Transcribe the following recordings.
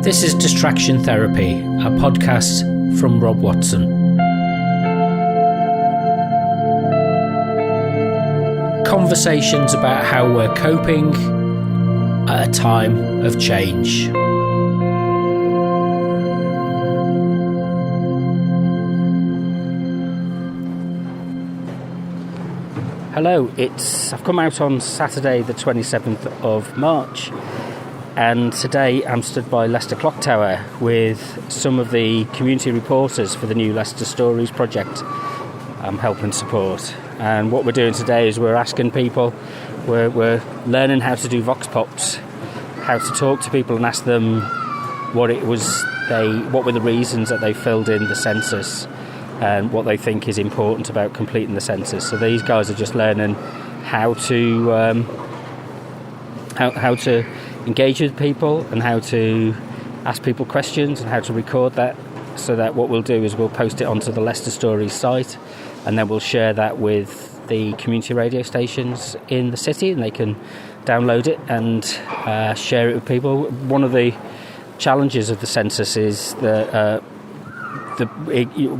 This is Distraction Therapy, a podcast from Rob Watson. Conversations about how we're coping at a time of change. Hello, I've come out on Saturday the 27th of March, and today I'm stood by Leicester Clock Tower with some of the community reporters for the new Leicester Stories project I'm helping support. And what we're doing today is we're asking people, we're learning how to do vox-pops, how to talk to people and ask them what were the reasons that they filled in the census and what they think is important about completing the census. So these guys are just learning how to engage with people and how to ask people questions and how to record that, so that what we'll do is we'll post it onto the Leicester Stories site, and then we'll share that with the community radio stations in the city, and they can download it and share it with people. One of the challenges of the census is that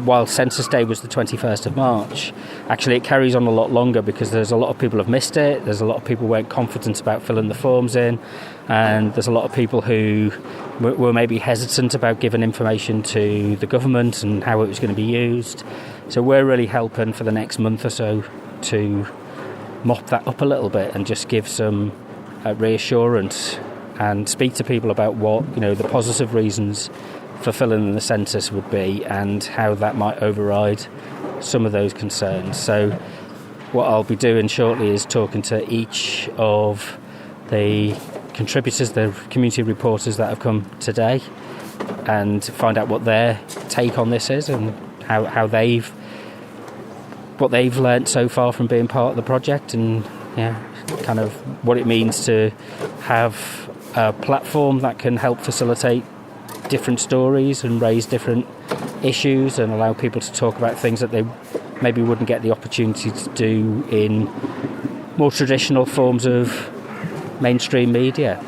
while Census Day was the 21st of March, actually it carries on a lot longer because there's a lot of people have missed it. There's a lot of people who weren't confident about filling the forms in, and there's a lot of people who were maybe hesitant about giving information to the government and how it was going to be used. So we're really helping for the next month or so to mop that up a little bit and just give some reassurance and speak to people about what, the positive reasons for filling in the census would be and how that might override some of those concerns. So what I'll be doing shortly is talking to each of the contributors, the community reporters that have come today, and find out what their take on this is and what they've learnt so far from being part of the project, and kind of what it means to have a platform that can help facilitate different stories and raise different issues and allow people to talk about things that they maybe wouldn't get the opportunity to do in more traditional forms of mainstream media.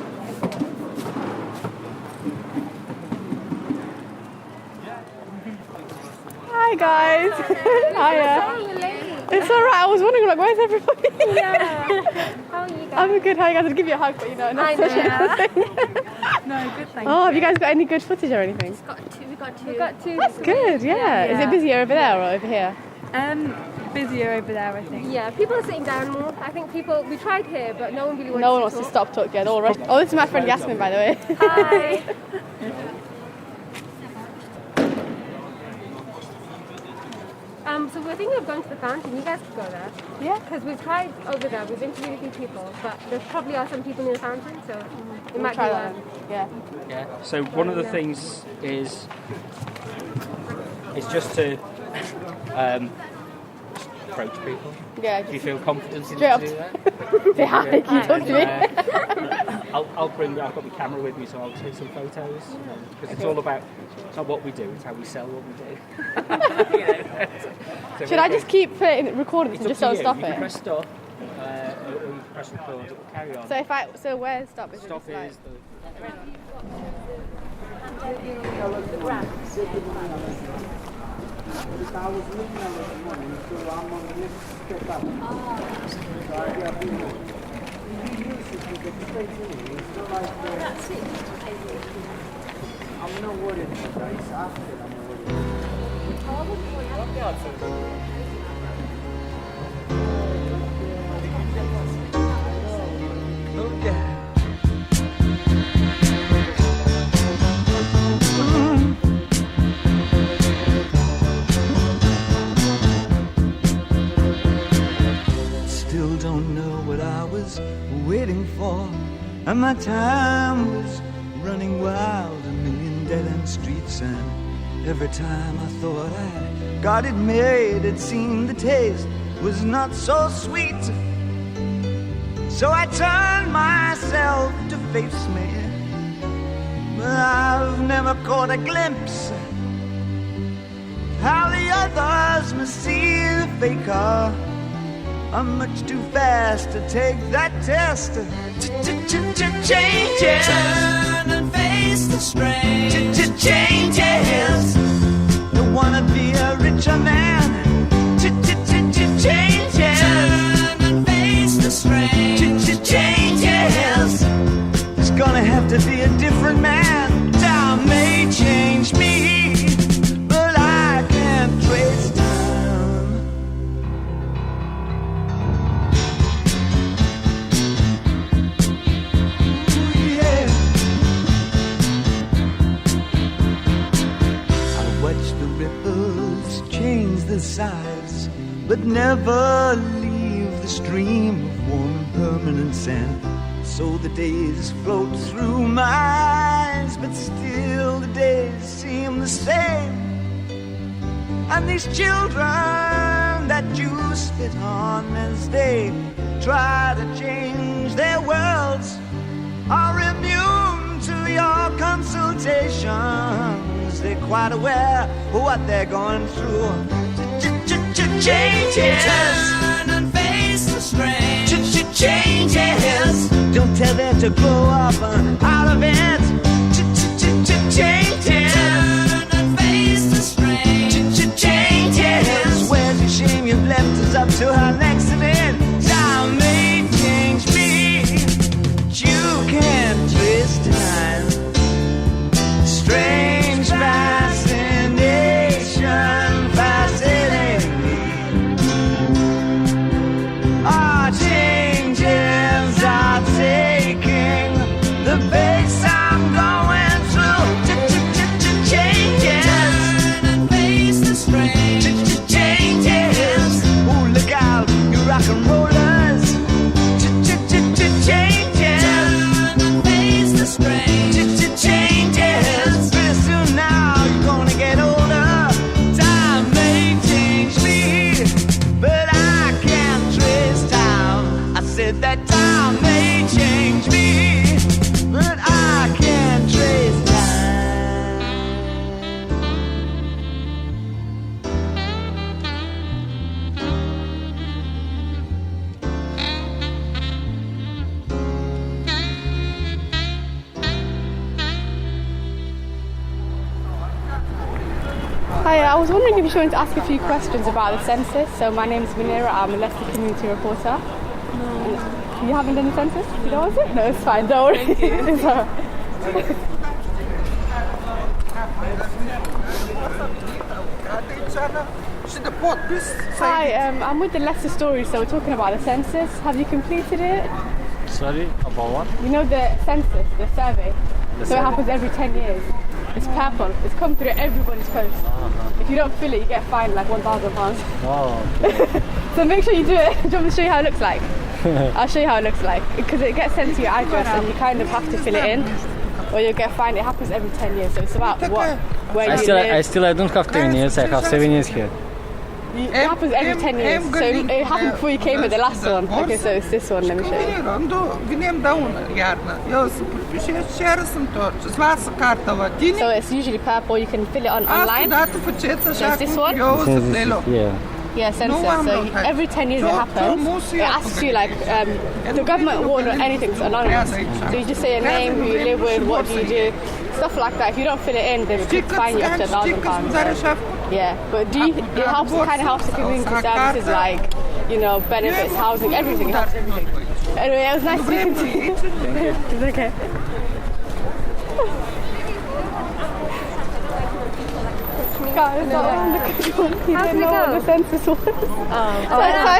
Hi guys. Hiya. It's alright, I was wondering, where's everybody? Yeah. How are you guys? I'm good, how are you guys? I'd give you a hug, but I know. No, good, thank you. Oh, have you guys got any good footage or anything? We've got two. That's good, yeah. Is it busier over there or over here? Busier over there, I think. Yeah, people are sitting down more. I think we tried here, but no one really wants to stop talking. Yeah, they're all rushed. Oh, this is my friend Yasmin, by the way. Hi. So we're thinking of going to the fountain. You guys could go there. Yeah. Because we've tried over there. We've interviewed a few people, but there probably are some people near the fountain, so it might try be that. Yeah. So one of the things is just to approach people. Yeah. Do you feel confident in Straight to do that? Say hi, can you talk to me? I've got my camera with me, so I'll take some photos. Because it's all about, it's not what we do, it's how we sell what we do. Should I just keep recording this and just don't stop You can it? press stop, or you can press record, it will carry on. So where's stop? Is Stop it just is the... Still don't know what I was waiting for, and my time was running wild, a million dead-end streets, and every time I thought I got it made, it seemed the taste was not so sweet. So I turned myself to face me, but I've never caught a glimpse how the others must see the faker. I'm much too fast to take that test. Change it. Turn and face the strange changes. Don't wanna be a richer man. Changes. Turn and face the strange changes. It's gonna have to be a different man. Time may change me, but I can't trace time. Ooh, yeah. I watch the ripples change the size, but never leave the stream of warm and permanent sand. So the days float through my eyes, but still the days seem the same. And these children that you spit on as they try to change their worlds are immune to your consultations. They're quite aware of what they're going through. Changes. Turn and face the strange changes. Don't tell them to grow up out of it. Changes. Turn and face the strange changes. Where's your shame you've left us up to our next event? Time may change me, but you can't twist time. Strange fascination fascinating me. Our changes are taking the pace I'm going through. Changes. Turn and face the strange changes. Ooh, look out, you rock and rollers. Changes. Turn and face the strange changes. Pretty soon now you're gonna get older. Time may change me, but I can't trace time. I said that time may change me, but I can't trace time. Hi, I was wondering if you wanted to ask a few questions about the census. So my name is Munira, I'm a Leicester community reporter. You haven't done the census? You don't want to? No, it's fine, don't worry. It's alright. Hi, I'm with the Leicester Stories, so we're talking about the census. Have you completed it? Sorry, about what? You know the census, the survey? So survey? it happens every 10 years. It's purple. It's come through everybody's post. If you don't fill it, you get fined like £1,000. Oh, So make sure you do it. Do you want me to show you how it looks like? I'll show you how it looks like. Because it gets sent to your address and you kind of have to fill it in, or you'll get fined. It happens every 10 years. So it's about where you live. I don't have 10 years, I have 7 years here. It happens every 10 years. So it happened before you came with the last one. Okay, so it's this one. Let me show you. So it's usually purple. You can fill it online. So it's this one. Yeah, census. So every 10 years it happens. It asks you like the government won't know anything's anonymous. So you just say your name, who you live with, what do you do, stuff like that. If you don't fill it in, they could fine you up to £1,000. Yeah, but it helps. It kind of helps the community services like, you know, benefits, housing, everything. It helps everything. Anyway, it was nice speaking to you. It's okay. Guys, he didn't know what the census was. So I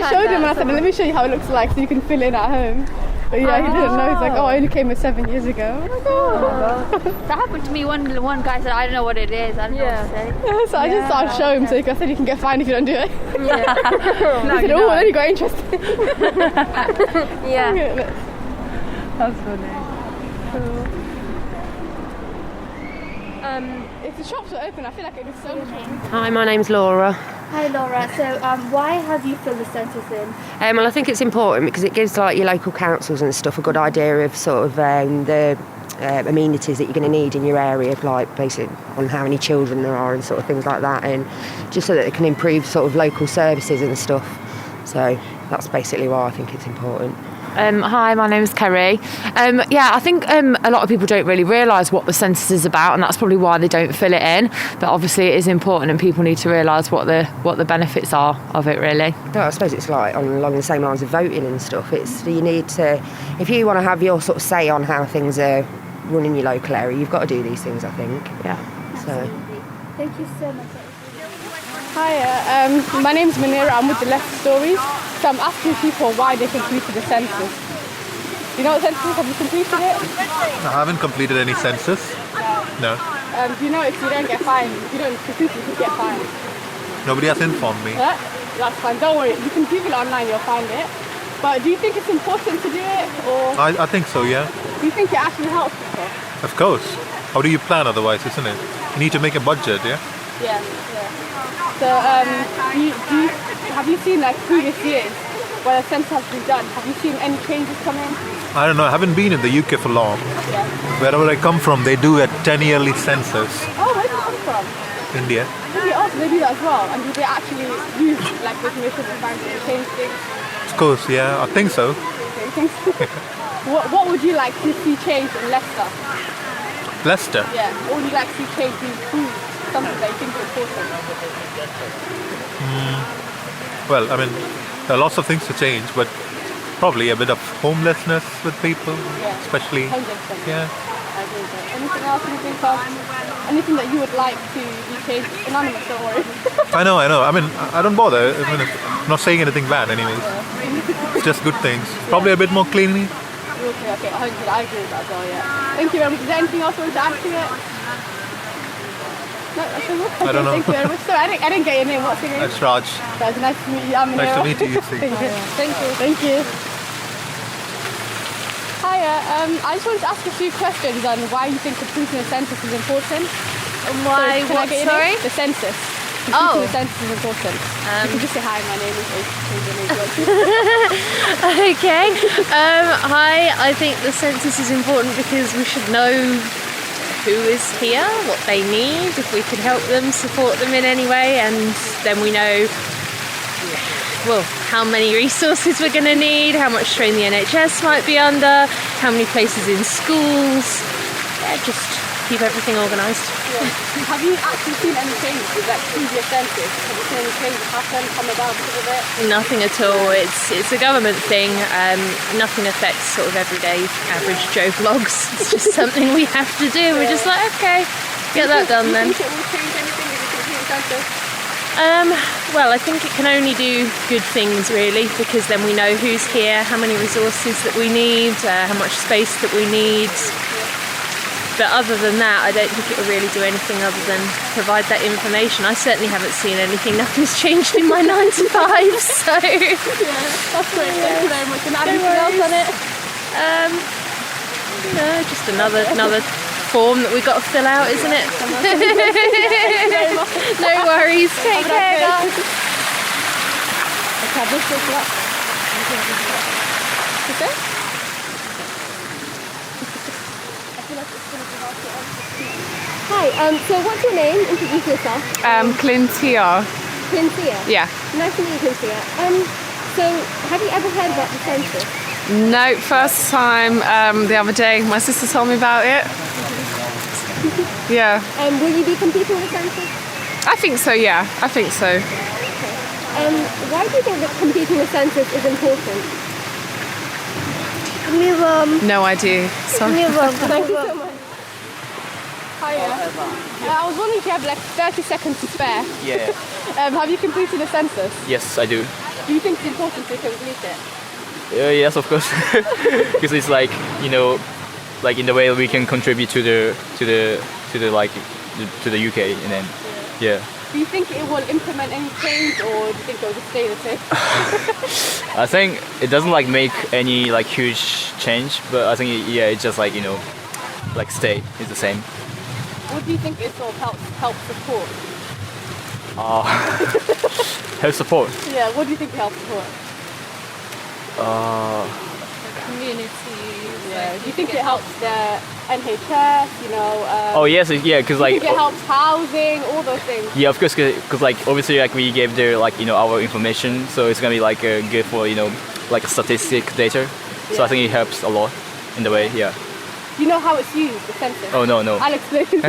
showed him and I said, let me show you how it looks like so you can fill in at home. But yeah, he didn't know. He's like, oh, I only came here 7 years ago. I'm like, oh. That happened to me. One guy said, I don't know what it is. I don't know what to say. Yeah, so I just thought I'd show him. So I said, you can get fined if you don't do it. Yeah. He said, oh, then he got interested. Yeah. That's funny. Cool. If the shops were open, I feel like it was so much fun. Hi, my name's Laura. Hi Laura, so why have you filled the census in? Well, I think it's important because it gives like your local councils and stuff a good idea of sort of the amenities that you're going to need in your area, like basically on how many children there are and sort of things like that, and just so that it can improve sort of local services and stuff. So that's basically why I think it's important. Hi, my name is Kerry. I think a lot of people don't really realise what the census is about, and that's probably why they don't fill it in. But obviously, it is important, and people need to realise what the benefits are of it. Really. No, I suppose it's like along the same lines of voting and stuff. It's you need to, if you want to have your sort of say on how things are run in your local area, you've got to do these things. I think. Yeah. So. Thank you so much. Hi, my name's Munira. I'm with the Leicester Stories. So I'm asking people why they completed the census. You know what census is? Have you completed it? I haven't completed any census. No. Do you know if you don't get fined, if you don't complete it, you could get fined? Nobody has informed me. Yeah? That's fine. Don't worry. You can Google it online. You'll find it. But do you think it's important to do it, or? I think so. Yeah. Do you think it actually helps people? Of course. How do you plan otherwise, isn't it? You need to make a budget. Yeah. Yeah. So, have you seen like previous years where the census has been done? Have you seen any changes come in? I don't know. I haven't been in the UK for long. Yeah. Wherever I come from, they do a 10-yearly census. Oh, where do you come from? India. India, oh, so they do that as well. And do they actually use like the information of the bank to change things? Of course, yeah. I think so. Okay, what would you like to see changed in Leicester? Leicester? Yeah. What would you like to see changed to improve something that you think is important? Well, I mean, there are lots of things to change, but probably a bit of homelessness with people, especially. 100%. Yeah. I agree with that. Anything else you think of? Anything that you would like to be changed? Anonymous, don't worry. I know. I mean, I don't bother. I mean, I'm not saying anything bad anyways. It's just good things. Probably a bit more cleanly. Okay, 100. I agree with that as well, yeah. Thank you very much. Is there anything else you want to add to it? No, that's all. Okay, I don't know. Thank you very much. Sorry, I didn't get your name. What's your name? It's Raj. Raj, nice to meet you. I'm Nice Munira. to meet you, Thank you. Thank you. Hiya. I just wanted to ask a few questions on why you think completing the census is important. Why? So, What? Sorry? The census. Completing the census is important. You can just say hi. My name is. Okay. Hi. I think the census is important because we should know who is here, what they need, if we can help them, support them in any way, and then we know, well, how many resources we're going to need, how much strain the NHS might be under, how many places in schools. Yeah, just keep everything organised. Yeah. Have you actually seen any changes with that previous census? Have you seen any changes happen, come about because of it? Nothing at all. It's a government thing. Nothing affects sort of everyday average Joe vlogs. It's just something we have to do. We're just like, okay, get that done then. Do you think it will change anything if you complete the census? Well, I think it can only do good things really, because then we know who's here, how many resources that we need, how much space that we need. But other than that, I don't think it will really do anything other than provide that information. I certainly haven't seen anything. Nothing's changed in my 9 to 5, so... Yeah, that's great. Thank you very much. And anything else on it? No, just another form that we've got to fill out, isn't it? No worries. Take care, guys. Okay, this is what. Hi, so what's your name? Introduce yourself. Clintia. Cynthia? Yeah. Nice to meet you, Cynthia. So, have you ever heard about the census? No, first time the other day. My sister told me about it. Yeah. Will you be completing the census? I think so, yeah. I think so. Okay. Why do you think that completing the census is important? No idea. Sorry. Thank you so much. Hiya. I was wondering if you have like 30 seconds to spare. Yeah. Have you completed the census? Yes, I do. Do you think it's important to complete it? Yes, of course. Because it's like, you know, like in the way we can contribute to the UK, and then yeah. Do you think it will implement any change, or do you think it will just stay the same? I think it doesn't like make any like huge change, but I think it's just like, you know, like stay is the same. What do you think it sort of help support? Help support. Yeah, what do you think it helps support? Communities. Yeah. Do you think it helps the NHS? You know. Oh yes, yeah, because like. Do you think it helps housing, all those things? Yeah, of course, because like obviously like we gave their like, you know, our information, so it's gonna be like good for, you know, like statistic data. So I think it helps a lot in the way, yeah. You know how it's used, the census? Oh, no. I'll explain to you.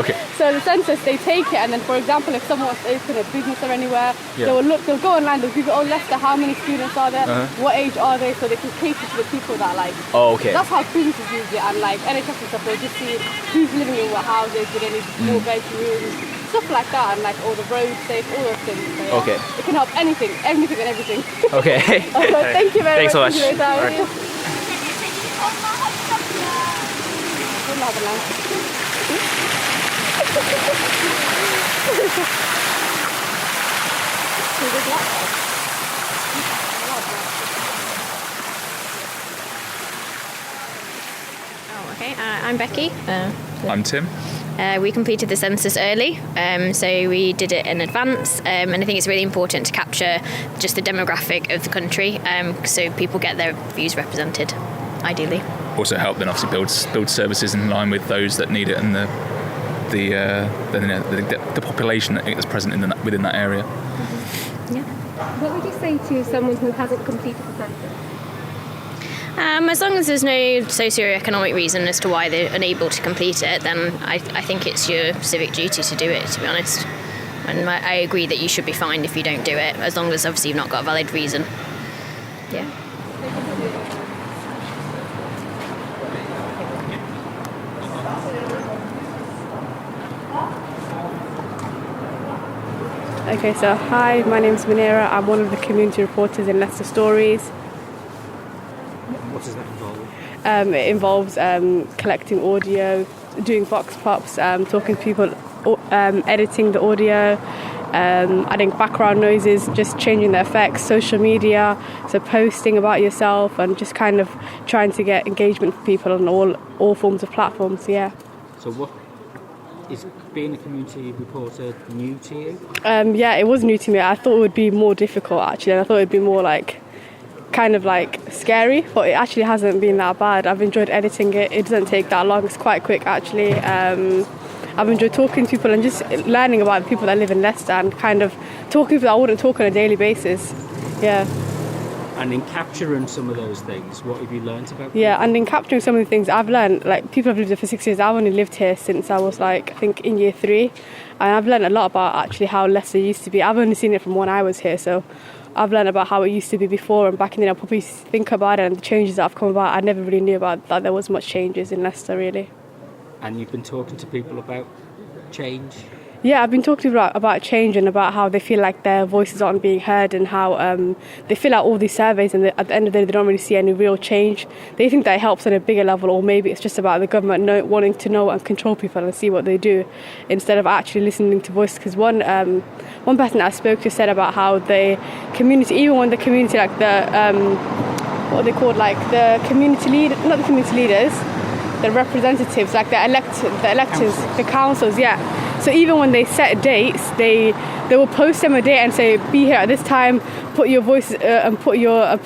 Okay. So the census, they take it, and then, for example, if someone wants to open a business or anywhere, they'll go online, they'll Google, Leicester, how many students are there, what age are they, so they can cater to the people that Oh, okay. That's how businesses use it, and NHS and stuff, they'll just see who's living in what houses, do they need more bedrooms, stuff like that, and all the roads safe, all those things. So, yeah, okay. It can help anything and everything. Okay. Thank you very much. Thanks so much. Okay, I'm Becky. I'm Tim. We completed the census early, so we did it in advance, and I think it's really important to capture just the demographic of the country, so people get their views represented, ideally. Also help then obviously build services in line with those that need it and the population that is present within that area. Yeah. What would you say to someone who hasn't completed the census? As long as there's no socio-economic reason as to why they're unable to complete it, then I think it's your civic duty to do it, to be honest. And I agree that you should be fined if you don't do it, as long as obviously you've not got a valid reason. Yeah. Okay, so hi, my name's Munira. I'm one of the community reporters in Leicester Stories. What does that involve? It involves collecting audio, doing vox-pops, talking to people, editing the audio, adding background noises, just changing the effects, social media, so posting about yourself and just kind of trying to get engagement for people on all forms of platforms, yeah. So what is being a community reporter new to you? Yeah, it was new to me. I thought it would be more difficult actually, and I thought it would be more kind of scary, but it actually hasn't been that bad. I've enjoyed editing it. It doesn't take that long. It's quite quick actually. I've enjoyed talking to people and just learning about the people that live in Leicester and kind of talking to people that I wouldn't talk on a daily basis. Yeah. And in capturing some of those things, what have you learnt about people? Yeah, and in capturing some of the things I've learned, people have lived here for 6 years. I've only lived here since I was I think in year 3, and I've learned a lot about actually how Leicester used to be. I've only seen it from when I was here, so I've learned about how it used to be before, and back in then I probably think about it and the changes that have come about. I never really knew about that there was much changes in Leicester really. And you've been talking to people about change? Yeah, I've been talking about change and about how they feel like their voices aren't being heard, and how they fill out all these surveys and at the end of the day they don't really see any real change. They think that it helps on a bigger level, or maybe it's just about the government wanting to know and control people and see what they do instead of actually listening to voices. Because one person that I spoke to said about how the community, even when the community, what are they called, the community lead, not the community leaders, the representatives, the electors, the councils, yeah. So even when they set dates, they will post them a date and say, be here at this time, put your voice and put your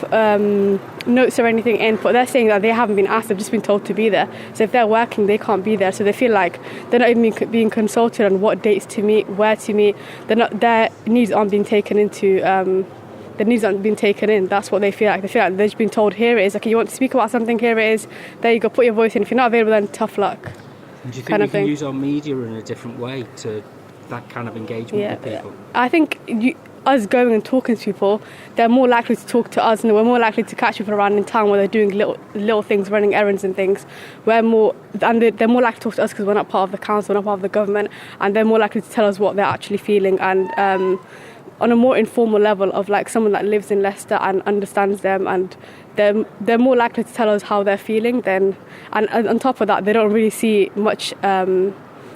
notes or anything in. But they're saying that they haven't been asked, they've just been told to be there. So if they're working, they can't be there. So they feel like they're not even being consulted on what dates to meet, where to meet. Their needs aren't being taken into. Their needs aren't being taken in. That's what they feel like. They feel like they've just been told, here it is. You want to speak about something, here it is. There you go, put your voice in. If you're not available, then tough luck. And do you think we can use our media in a different way to that kind of engagement with people? I think us going and talking to people, they're more likely to talk to us, and we're more likely to catch people around in town where they're doing little things, running errands and things. They're more likely to talk to us because we're not part of the council, we're not part of the government, and they're more likely to tell us what they're actually feeling, and on a more informal level of someone that lives in Leicester and understands them, and they're more likely to tell us how they're feeling. And on top of that, they don't really see much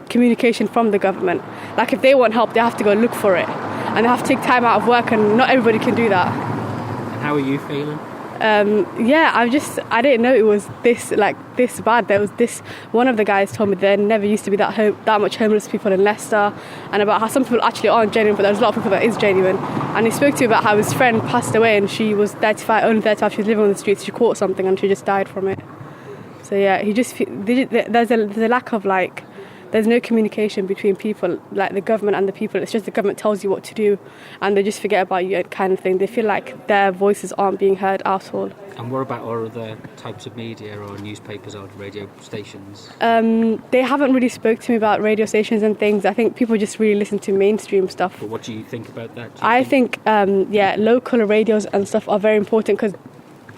communication from the government. If they want help, they have to go look for it, and they have to take time out of work, and not everybody can do that. And how are you feeling? I didn't know it was this bad. There was this, one of the guys told me there never used to be that much homeless people in Leicester, and about how some people actually aren't genuine, but there's a lot of people that is genuine. And he spoke to me about how his friend passed away, and she was only 35, she was living on the streets, she caught something and she just died from it. So yeah, there's a lack of there's no communication between people, like the government and the people. It's just the government tells you what to do and they just forget about you kind of thing. They feel like their voices aren't being heard at all. And what about our other types of media or newspapers or radio stations? They haven't really spoke to me about radio stations and things. I think people just really listen to mainstream stuff. But what do you think about that? I think local radios and stuff are very important because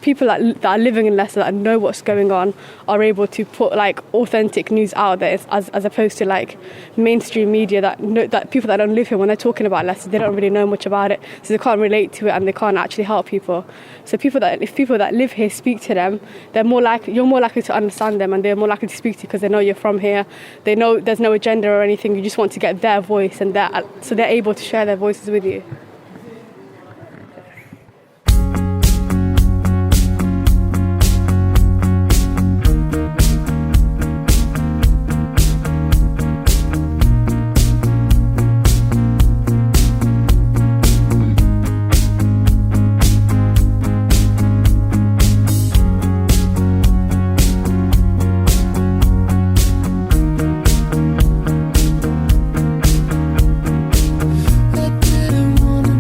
people that are living in Leicester that know what's going on are able to put like authentic news out there as opposed to like mainstream media that people that don't live here, when they're talking about Leicester, they don't really know much about it, so they can't relate to it and they can't actually help people. So if people that live here speak to them, you're more likely to understand them and they're more likely to speak to you because they know you're from here. They know there's no agenda or anything. You just want to get their voice, and so they're able to share their voices with you. I didn't wanna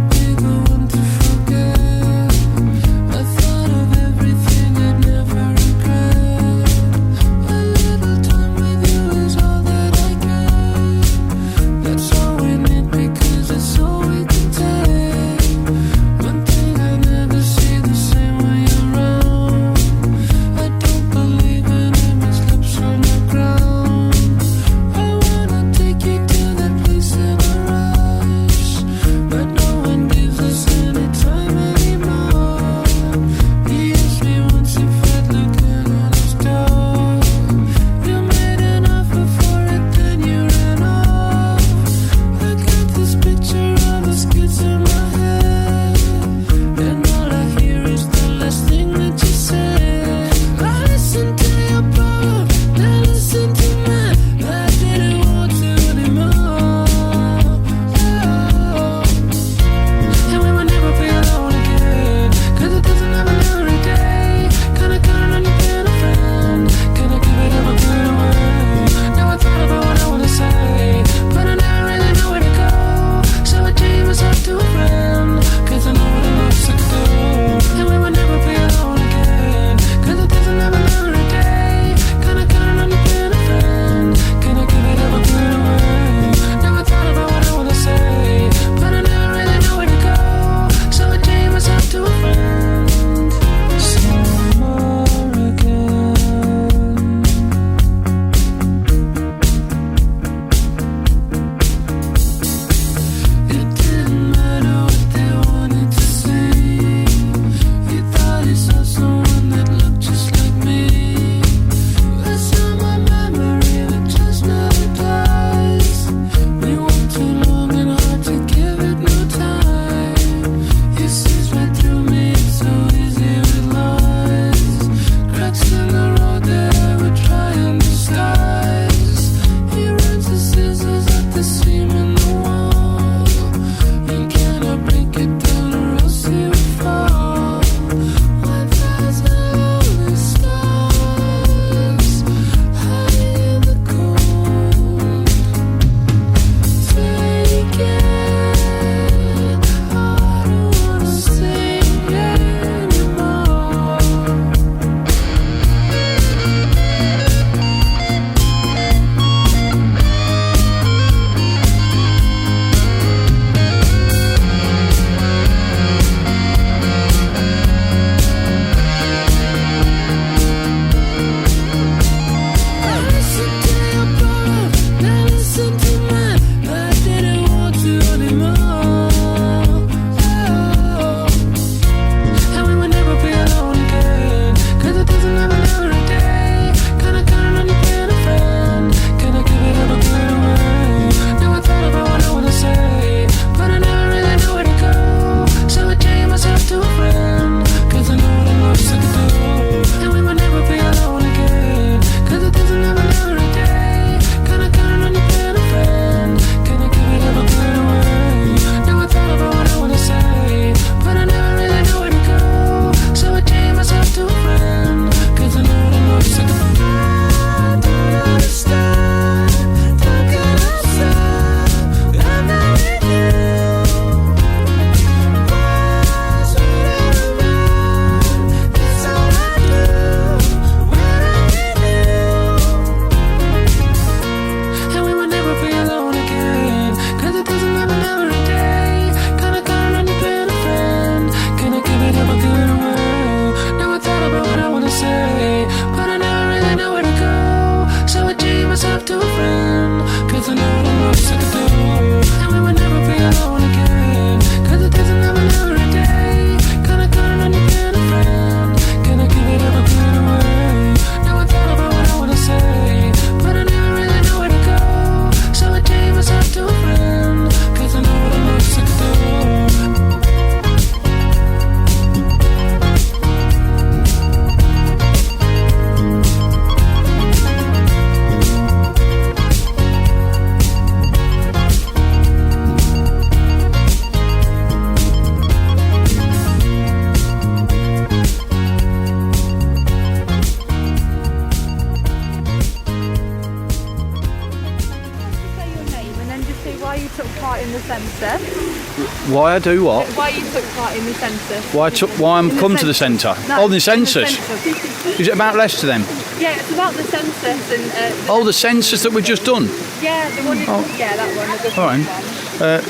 part in the census? Why I do what? Why you took part in the census? Why I'm come to the centre? No, the census. The census. Is it about Leicester then? Yeah, it's about the census and. The census that we've just done. Yeah, the one. Yeah, that one. The All right.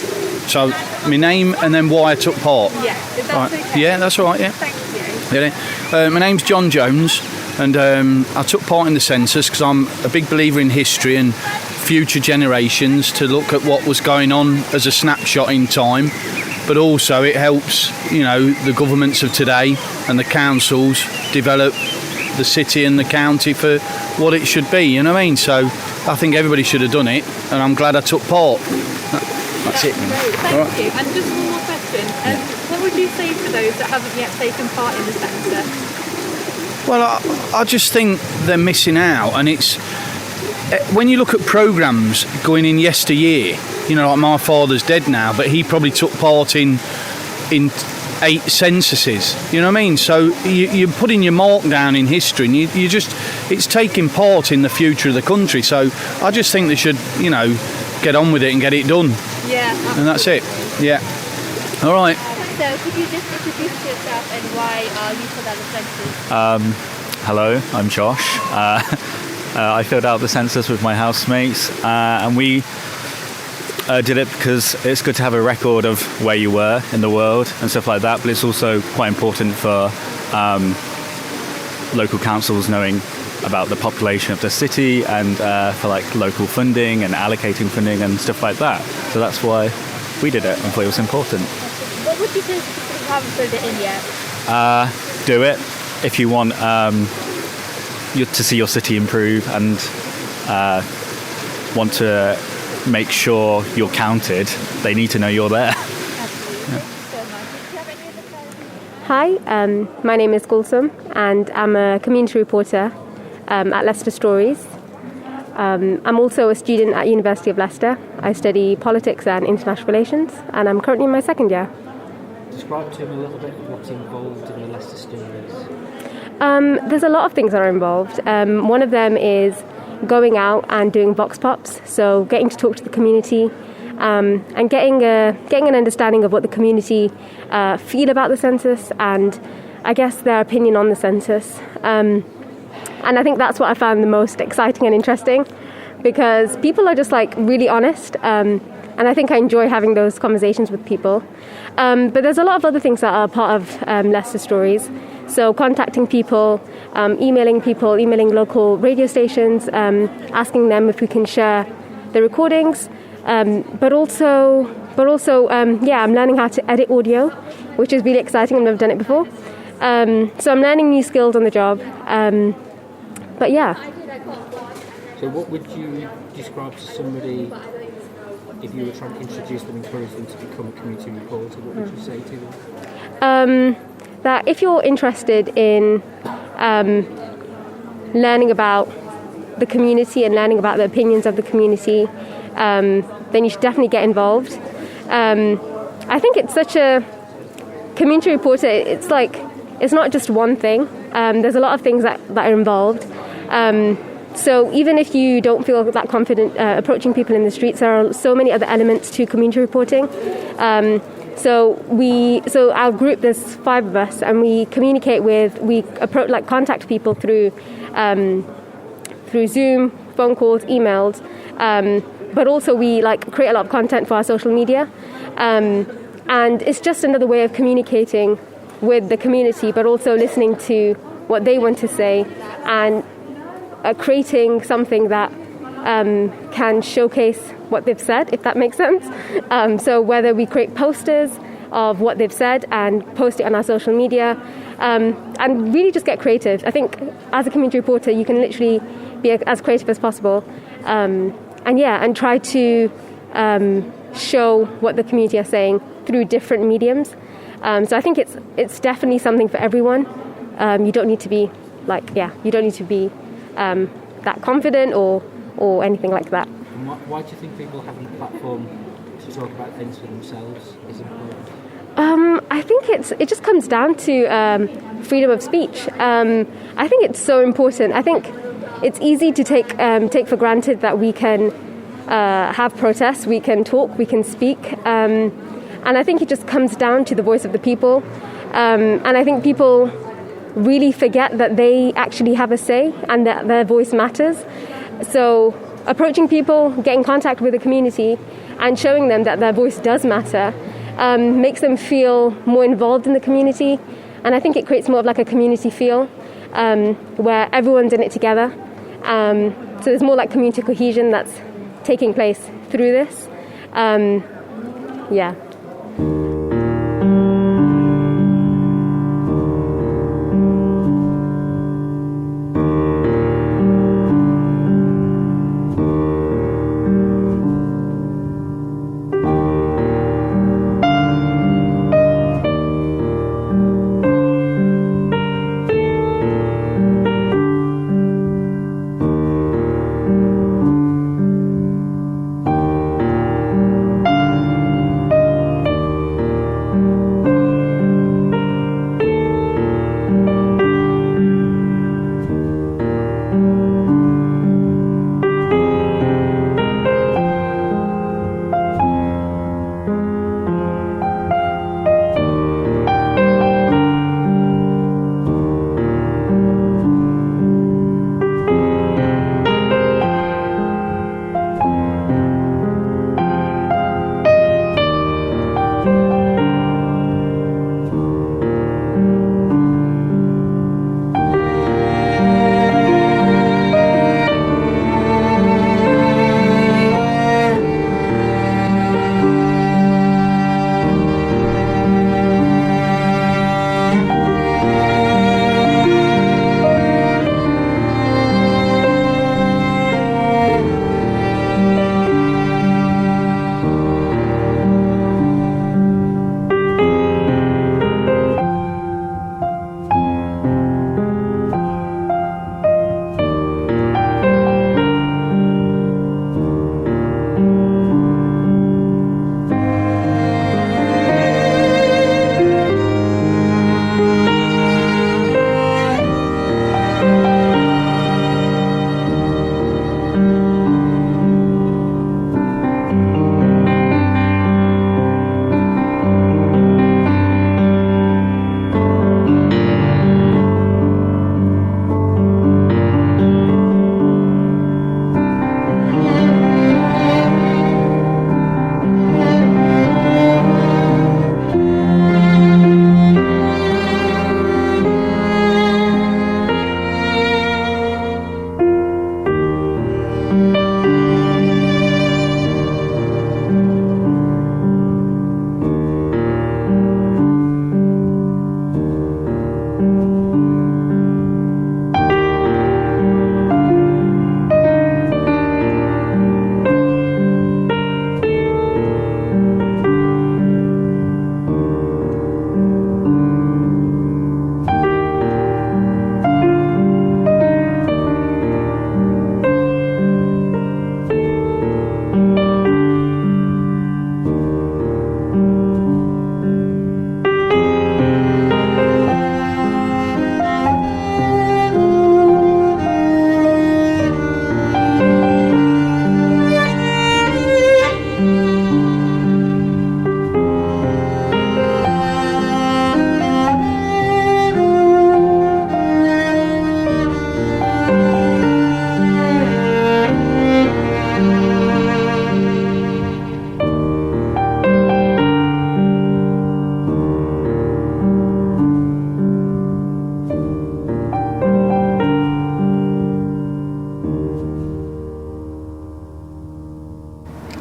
So my name and then why I took part. Yeah, if that's okay. Yeah, that's all right. Yeah. Thank you. Yeah. My name's John Jones, and I took part in the census because I'm a big believer in history and future generations to look at what was going on as a snapshot in time. But also it helps, the governments of today and the councils develop the city and the county for what it should be. You know what I mean? So I think everybody should have done it, and I'm glad I took part. That's it. Thank you. And just one more question. What would you say to those that haven't yet taken part in the census? Well, I just think they're missing out, and it's when you look at programmes going in yesteryear, like my father's dead now, but he probably took part in 8 censuses, you know what I mean? So you're putting your mark down in history, and it's taking part in the future of the country. So I just think they should, get on with it and get it done. Yeah. Absolutely. And that's it. Yeah. All right. So could you just introduce yourself and why you filled out the census? Hello, I'm Josh. I filled out the census with my housemates, and we did it because it's good to have a record of where you were in the world and stuff like that, but it's also quite important for local councils knowing about the population of the city and for local funding and allocating funding and stuff like that. So that's why we did it and thought it was important. What would you do if you haven't filled it in yet? Do it if you want to see your city improve and want to make sure you're counted. They need to know you're there. Hi, my name is Kulsum, and I'm a community reporter at Leicester Stories. I'm also a student at University of Leicester. I study politics and international relations, and I'm currently in my second year. Describe to me a little bit what's involved in the Leicester Stories. There's a lot of things that are involved. One of them is going out and doing vox-pops, so getting to talk to the community and getting an understanding of what the community feel about the census and I guess their opinion on the census. And I think that's what I found the most exciting and interesting, because people are just really honest, and I think I enjoy having those conversations with people. But there's a lot of other things that are part of Leicester Stories. So contacting people, emailing local radio stations, asking them if we can share the recordings. But also, I'm learning how to edit audio, which is really exciting. I've never done it before. So I'm learning new skills on the job. But yeah. So what would you describe to somebody if you were trying to introduce them, encourage them to become a community reporter? What would you say to them? That if you're interested in learning about the community and learning about the opinions of the community, then you should definitely get involved. I think it's such a community reporter. It's not just one thing. There's a lot of things that are involved. So even if you don't feel that confident approaching people in the streets, there are so many other elements to community reporting. So our group, there's 5 of us, and we communicate contact people through Zoom, phone calls, emails, but also we create a lot of content for our social media, and it's just another way of communicating with the community, but also listening to what they want to say and creating something that can showcase what they've said, if that makes sense. So whether we create posters of what they've said and post it on our social media, and really just get creative. I think as a community reporter, you can literally be as creative as possible, and try to show what the community are saying through different mediums. So I think it's definitely something for everyone. You don't need to be that confident or anything like that. And why do you think people having a platform to talk about things for themselves is important? I think it just comes down to freedom of speech. I think it's so important. I think it's easy to take for granted that we can have protests, we can talk, we can speak. And I think it just comes down to the voice of the people. And I think people really forget that they actually have a say and that their voice matters. So approaching people, getting in contact with the community and showing them that their voice does matter makes them feel more involved in the community. And I think it creates more of like a community feel where everyone's in it together. So there's more like community cohesion that's taking place through this. Yeah.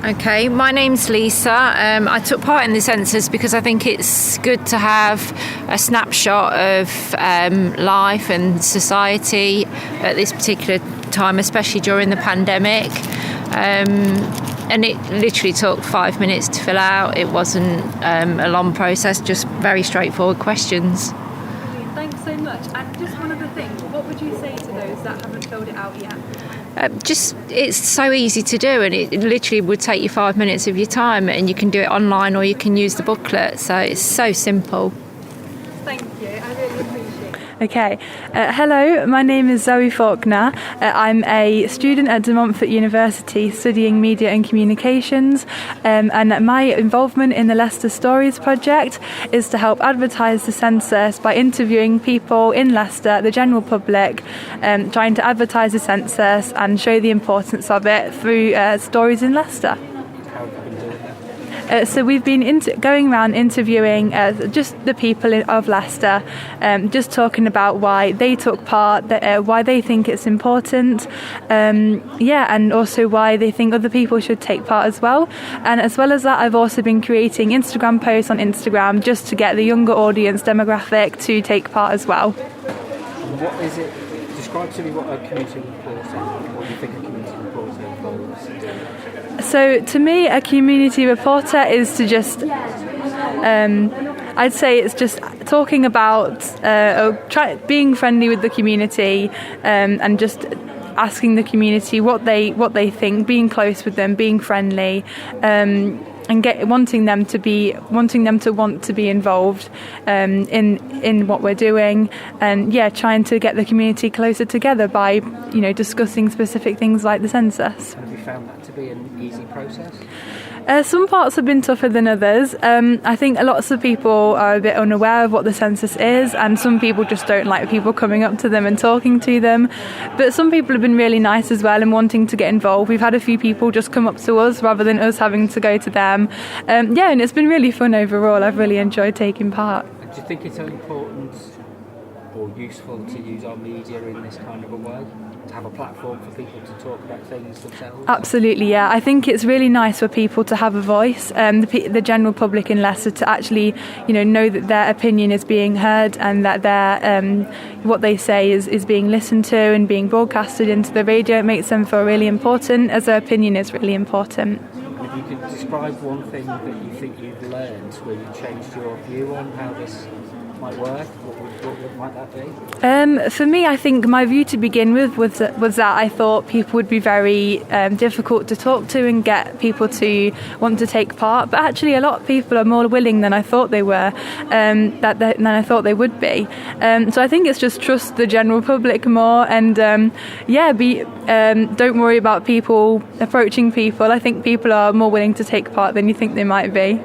Okay, my name's Lisa. I took part in the census because I think it's good to have a snapshot of life and society at this particular time, especially during the pandemic. And it literally took 5 minutes to fill out. It wasn't a long process, just very straightforward questions. Thanks so much. And just one other thing, what would you say to those that haven't filled it out yet? It's so easy to do, and it literally would take you 5 minutes of your time, and you can do it online or you can use the booklet, so it's so simple. Thank you, I really appreciate it. Okay. Hello, my name is Zoe Faulkner. I'm a student at De Montfort University studying media and communications, and my involvement in the Leicester Stories project is to help advertise the census by interviewing people in Leicester, the general public, trying to advertise the census and show the importance of it through stories in Leicester. So we've been going around interviewing just the people of Leicester, just talking about why they took part, why they think it's important, and also why they think other people should take part as well. And as well as that, I've also been creating Instagram posts on Instagram just to get the younger audience demographic to take part as well. What is it? Describe to me what a community reporter is. What do you think a community reporter involves? So to me, a community reporter is to just, I'd say it's just talking about being friendly with the community, and just asking the community what they think, being close with them, being friendly, and wanting them to want to be involved in what we're doing, and trying to get the community closer together by discussing specific things like the census. Have you found that to be an easy process? Some parts have been tougher than others. I think lots of people are a bit unaware of what the census is, and some people just don't like people coming up to them and talking to them. But some people have been really nice as well and wanting to get involved. We've had a few people just come up to us rather than us having to go to them. And it's been really fun overall. I've really enjoyed taking part. Do you think it's important or useful to use our media in this kind of a way? To have a platform for people to talk about things themselves? Absolutely, yeah. I think it's really nice for people to have a voice, the general public in Leicester to actually, know that their opinion is being heard and that what they say is being listened to and being broadcasted into the radio. It makes them feel really important, as their opinion is really important. If you could describe one thing that you think you've learned where you changed your view on how this might work, what might that be? For me, I think my view to begin with was that I thought people would be very difficult to talk to and get people to want to take part, but actually a lot of people are more willing than I thought they were, than I thought they would be. So I think it's just trust the general public more and don't worry about people approaching people. I think people are more willing to take part than you think they might be.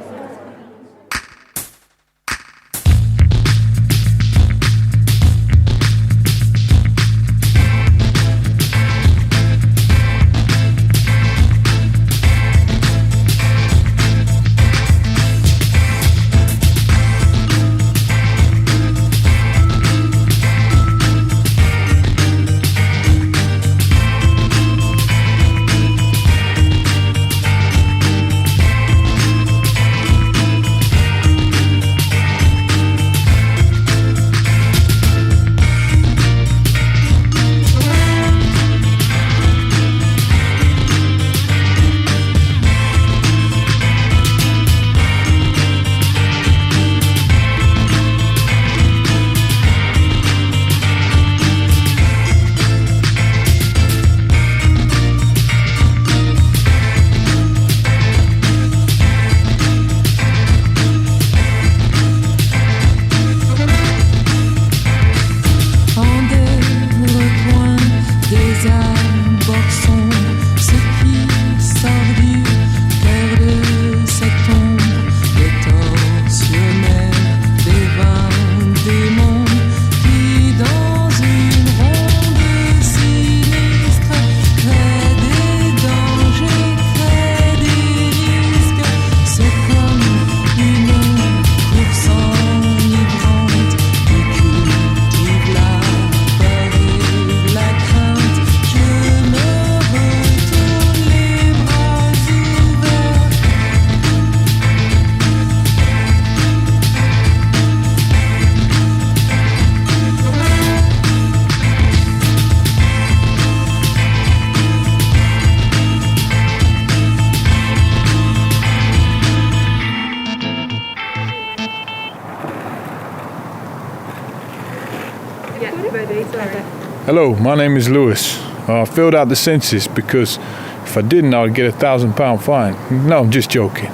Hello, my name is Lewis. I filled out the census because if I didn't, I would get £1,000 fine. No, I'm just joking.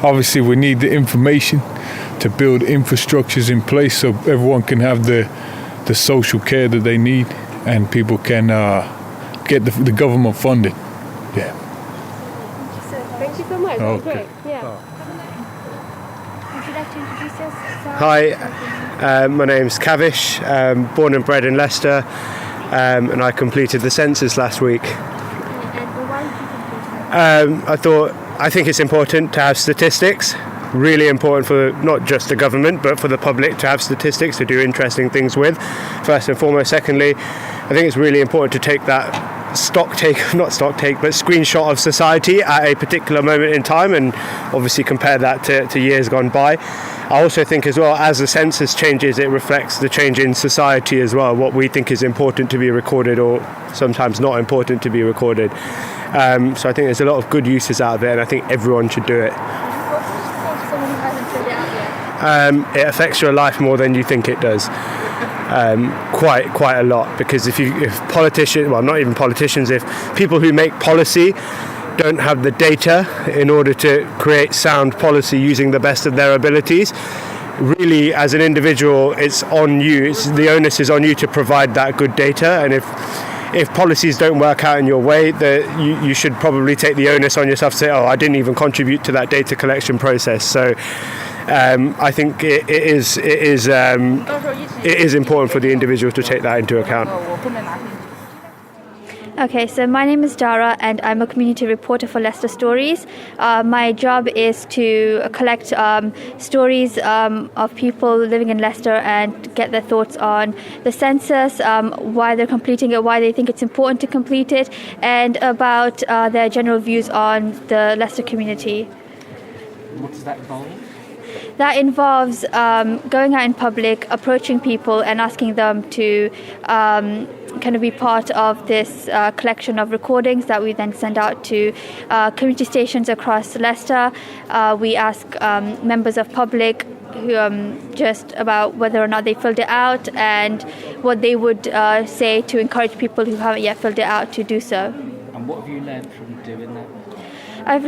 Obviously, we need the information to build infrastructures in place so everyone can have the the social care that they need, and people can get the government funded. Yeah. Thank you so much. That was great. Yeah. Would you like to introduce yourself? Hi, my name's Kavish, born and bred in Leicester, and I completed the census last week. And why did you complete it? I think it's important to have statistics, really important for not just the government but for the public to have statistics to do interesting things with, first and foremost. Secondly, I think it's really important to take that screenshot of society at a particular moment in time and obviously compare that to years gone by. I also think as well, as the census changes, it reflects the change in society as well, what we think is important to be recorded or sometimes not important to be recorded. So I think there's a lot of good uses out of it, and I think everyone should do it. It affects your life more than you think it does. Quite a lot, because if politicians, well, not even politicians, if people who make policy don't have the data in order to create sound policy using the best of their abilities, really as an individual it's on you, the onus is on you to provide that good data. And if policies don't work out in your way, you should probably take the onus on yourself to say, I didn't even contribute to that data collection process. So I think it is important for the individual to take that into account. Okay, so my name is Dhra and I'm a community reporter for Leicester Stories. My job is to collect stories of people living in Leicester and get their thoughts on the census, why they're completing it, why they think it's important to complete it, and about their general views on the Leicester community. What does that involve? That involves going out in public, approaching people and asking them to kind of be part of this collection of recordings that we then send out to community stations across Leicester. We ask members of public who, just about whether or not they filled it out and what they would say to encourage people who haven't yet filled it out to do so. And what have you learned from doing that? I've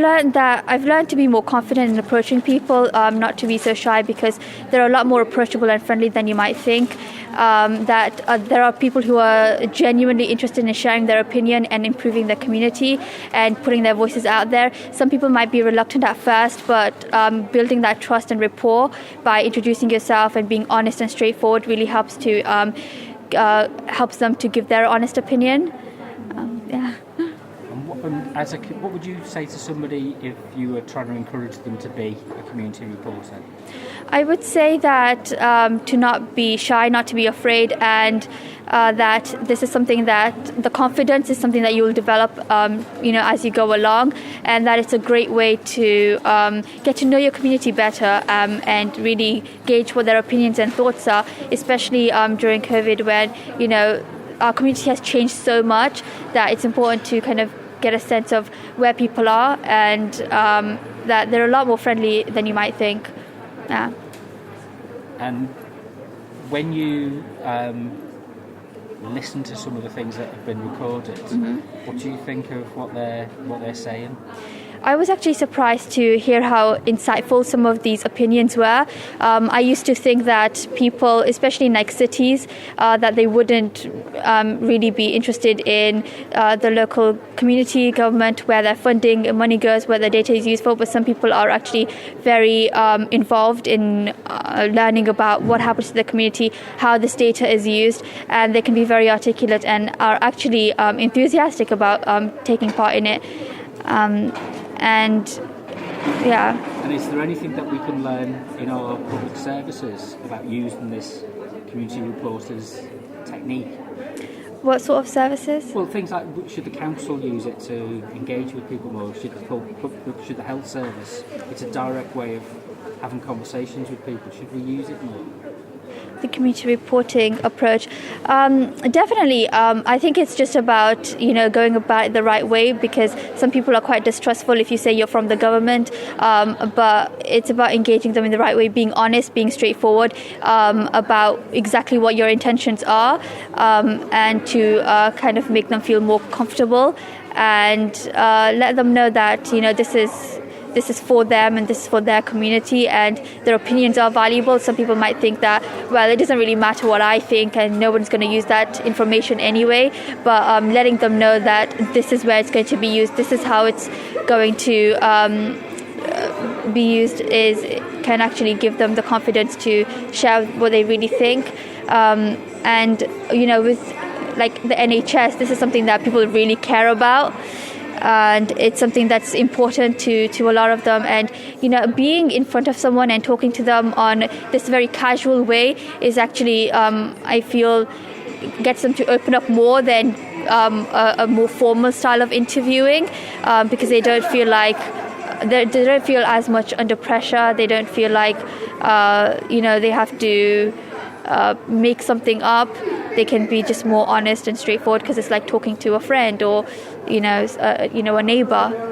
learned to be more confident in approaching people, not to be so shy, because they're a lot more approachable and friendly than you might think. That there are people who are genuinely interested in sharing their opinion and improving their community and putting their voices out there. Some people might be reluctant at first, but building that trust and rapport by introducing yourself and being honest and straightforward really helps them to give their honest opinion. Yeah. What would you say to somebody if you were trying to encourage them to be a community reporter? I would say that to not be shy, not to be afraid, and that this is something that the confidence is something that you will develop, as you go along, and that it's a great way to get to know your community better and really gauge what their opinions and thoughts are, especially during COVID, when our community has changed so much that it's important to kind of get a sense of where people are and that they're a lot more friendly than you might think. Yeah. And when you listen to some of the things that have been recorded, what do you think of what they're saying? I was actually surprised to hear how insightful some of these opinions were. I used to think that people, especially in cities, that they wouldn't really be interested in the local community government, where their funding and money goes, where their data is used for. But some people are actually very involved in learning about what happens to the community, how this data is used, and they can be very articulate and are actually enthusiastic about taking part in it. And is there anything that we can learn in our public services about using this community reporters technique? What sort of services? Well, things like, should the council use it to engage with people more? Should the health service? It's a direct way of having conversations with people. Should we use it more? The community reporting approach, definitely. I think it's just about going about it the right way, because some people are quite distrustful if you say you're from the government, but it's about engaging them in the right way, being honest, being straightforward about exactly what your intentions are, and to kind of make them feel more comfortable and let them know that this is this is for them and this is for their community and their opinions are valuable. Some people might think that, well, it doesn't really matter what I think and no one's going to use that information anyway, but letting them know that this is where it's going to be used, this is how it's going to be used, can actually give them the confidence to share what they really think. And with like the NHS, this is something that people really care about, and it's something that's important to a lot of them. And being in front of someone and talking to them on this very casual way is actually I feel gets them to open up more than a more formal style of interviewing, because they don't feel like they don't feel as much under pressure. They don't feel like they have to make something up. They can be just more honest and straightforward because it's like talking to a friend or a neighbor.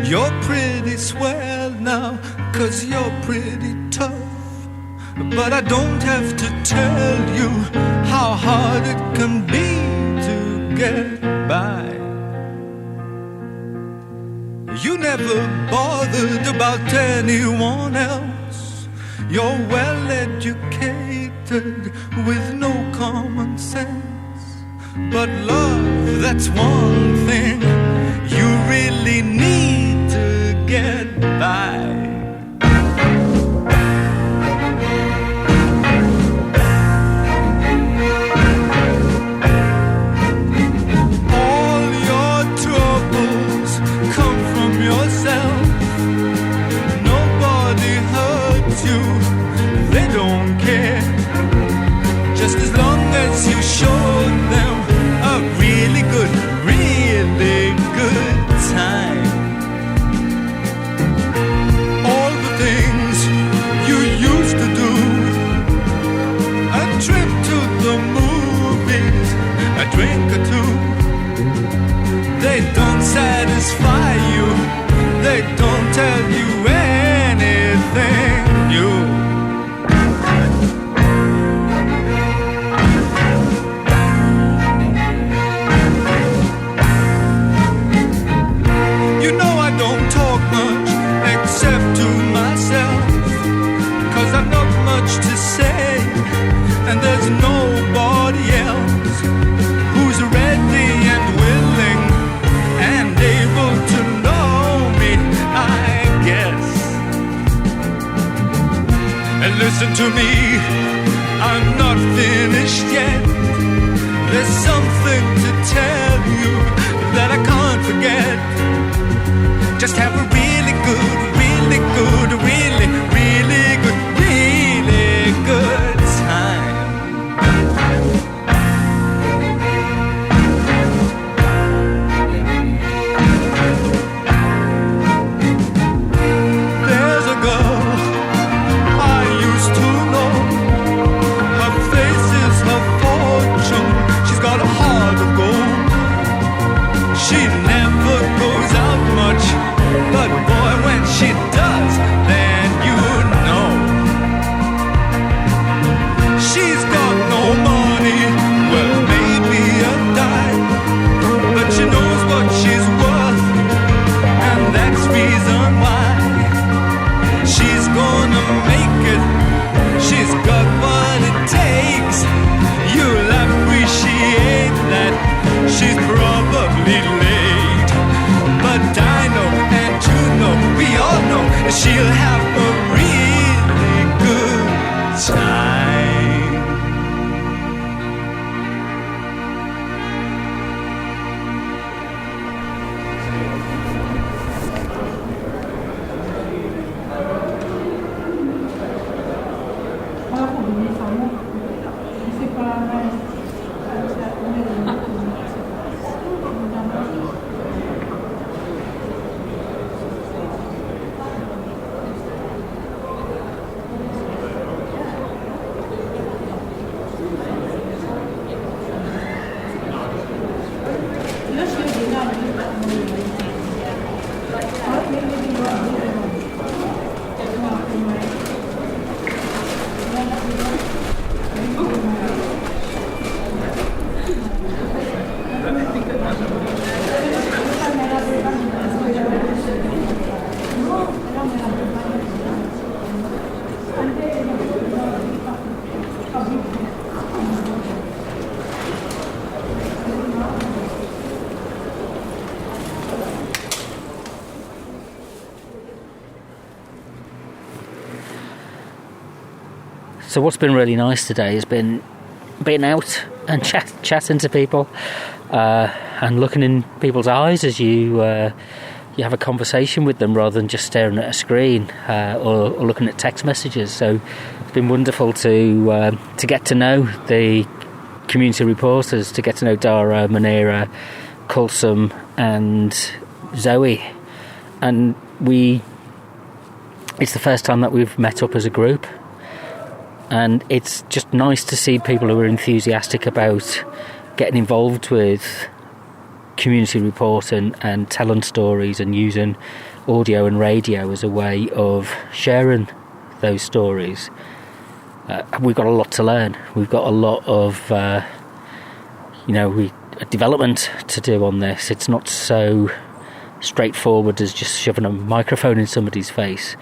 You're pretty swell now, 'cause you're pretty tough. But I don't have to tell you how hard it can be to get by. You never bothered about anyone else. You're well educated with no common sense. But love, that's one thing you really need to get by. All your troubles come from yourself. Nobody hurts you, they don't care. Just as long as you show them a really good time. All the things you used to do, a trip to the movies, a drink or two, they don't satisfy you, they don't tell you anything new. Except to myself, 'cause I've not much to say, and there's nobody else who's ready and willing and able to know me, I guess. And listen to me, I'm not finished yet. There's something to tell you that I can't forget. Just have a really good, really good, really, really good, really good time. There's a girl I used to know. Her face is her fortune. She's got a heart of gold. She never goes out much, but boy, when she does, then you know. She's got no money, well, maybe a dime, but she knows what she's worth, and that's reason why she's gonna make it. She's got what it takes. You'll appreciate that. She's probably late, but I know and you know, we all know, she'll have a really good time. So what's been really nice today has been being out and chatting to people and looking in people's eyes as you have a conversation with them rather than just staring at a screen or looking at text messages. So it's been wonderful to get to know the community reporters, to get to know Dhra, Munira, Kulsum and Zoe. And it's the first time that we've met up as a group. And it's just nice to see people who are enthusiastic about getting involved with community reporting and telling stories and using audio and radio as a way of sharing those stories. We've got a lot to learn. We've got a lot of development to do on this. It's not so straightforward as just shoving a microphone in somebody's face.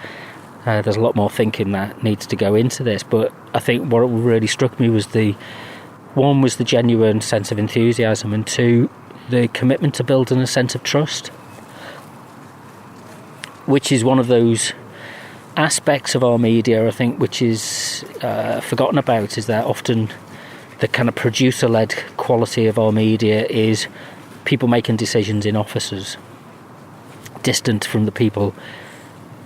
There's a lot more thinking that needs to go into this, but I think what really struck me was the genuine sense of enthusiasm, and two, the commitment to building a sense of trust, which is one of those aspects of our media, I think, which is forgotten about, is that often the kind of producer-led quality of our media is people making decisions in offices, distant from the people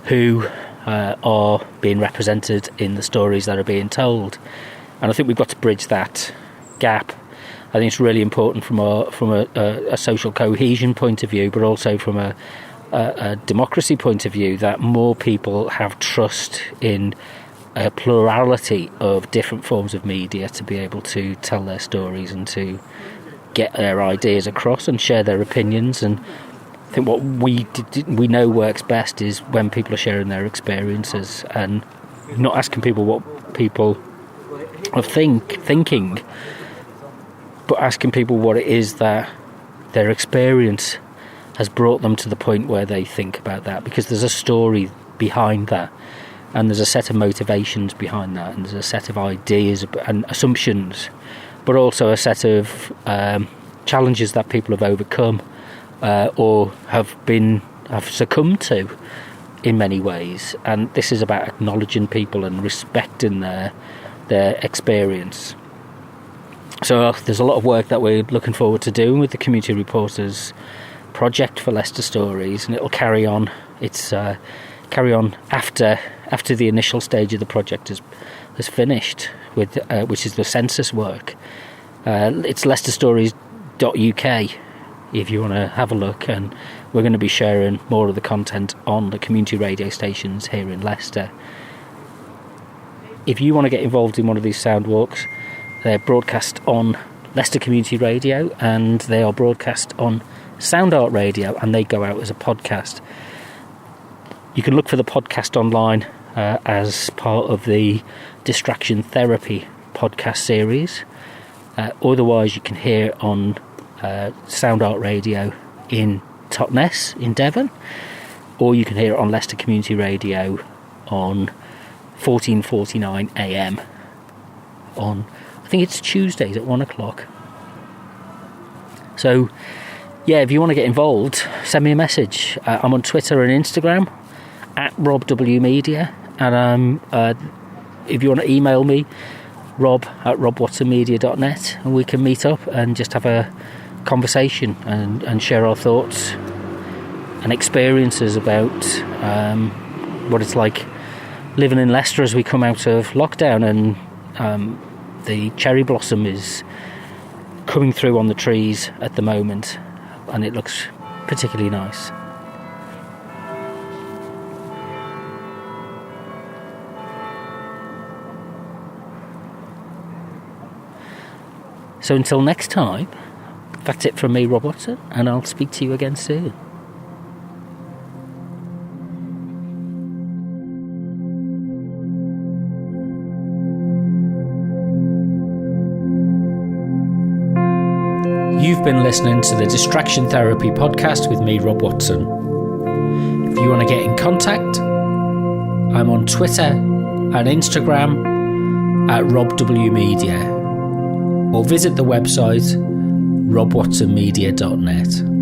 who are being represented in the stories that are being told. And I think we've got to bridge that gap. I think it's really important from a social cohesion point of view, but also from a democracy point of view, that more people have trust in a plurality of different forms of media to be able to tell their stories and to get their ideas across and share their opinions. And I think what we know works best is when people are sharing their experiences and not asking people what people are thinking, but asking people what it is that their experience has brought them to the point where they think about that, because there's a story behind that, and there's a set of motivations behind that, and there's a set of ideas and assumptions, but also a set of challenges that people have overcome or have succumbed to in many ways. And this is about acknowledging people and respecting their experience. So there's a lot of work that we're looking forward to doing with the Community Reporters project for Leicester Stories, and it'll carry on. It's carry on after the initial stage of the project has finished, with which is the census work. It's leicesterstories.uk if you want to have a look, and we're going to be sharing more of the content on the community radio stations here in Leicester. If you want to get involved in one of these sound walks, they're broadcast on Leicester Community Radio, and they are broadcast on Sound Art Radio, and they go out as a podcast. You can look for the podcast online as part of the Distraction Therapy podcast series. Otherwise, you can hear on Sound Art Radio in Totnes in Devon, or you can hear it on Leicester Community Radio on 14:49 AM on, I think it's Tuesdays at 1 o'clock. So yeah, if you want to get involved, send me a message. I'm on Twitter and Instagram at RobWmedia, and if you want to email me, rob@robwatsonmedia.net, and we can meet up and just have a conversation and share our thoughts and experiences about what it's like living in Leicester as we come out of lockdown, and the cherry blossom is coming through on the trees at the moment, and it looks particularly nice. So until next time, that's it from me, Rob Watson, and I'll speak to you again soon. You've been listening to the Distraction Therapy podcast with me, Rob Watson. If you want to get in contact, I'm on Twitter and Instagram at robwmedia, or visit the website robwatsonmedia.net.